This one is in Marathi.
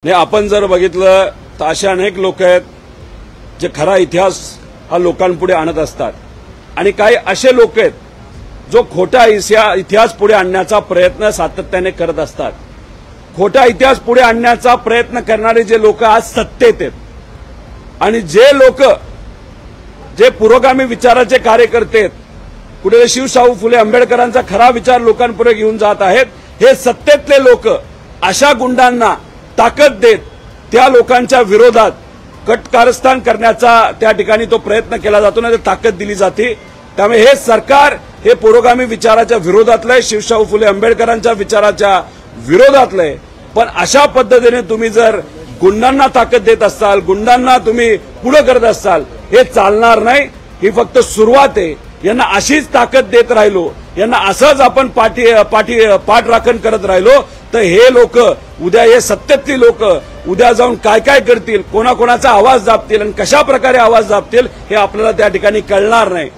नाही, आपण जर बघितलं तर असे अनेक लोक आहेत जे खरा इतिहास हा लोकांपुढे आणत असतात आणि काही असे लोक आहेत जो खोटा इतिहास पुढे आणण्याचा प्रयत्न सातत्याने करत असतात। खोटा इतिहास पुढे आणण्याचा प्रयत्न करणारे जे लोक आज सत्तेत आहेत आणि जे लोक जे पुरोगामी विचाराचे कार्यकर्ते आहेत, कुठे शिवशाहू फुले आंबेडकरांचा खरा विचार लोकांपुढे घेऊन जात आहेत, हे सत्तेतले लोक अशा गुंडांना ताकद देत त्या लोकांच्या विरोधात कटकारस्थान करण्याचा त्या ठिकाणी तो प्रयत्न केला जातो ना, ताकद दिली जाते। त्यामुळे हे सरकार हे पुरोगामी विचाराच्या विरोधातलं आहे, शिवशाहू फुले आंबेडकरांच्या विचाराच्या विरोधातलं आहे। पण अशा पद्धतीने तुम्ही जर गुंडांना ताकद देत असाल, गुंडांना तुम्ही पुढे करत असाल, हे चालणार नाही। ही फक्त सुरुवात आहे। यांना अशीच ताकद देत राहिलो, यांना असंच आपण पाठराखण करत राहिलो तर हे लोक उद्या, हे सत्तेतली लोक उद्या जाऊन काय काय करतील, कोणाकोणाचा आवाज दाबतील आणि कशा प्रकारे आवाज दाबतील हे आपल्याला त्या ठिकाणी कळणार नाही।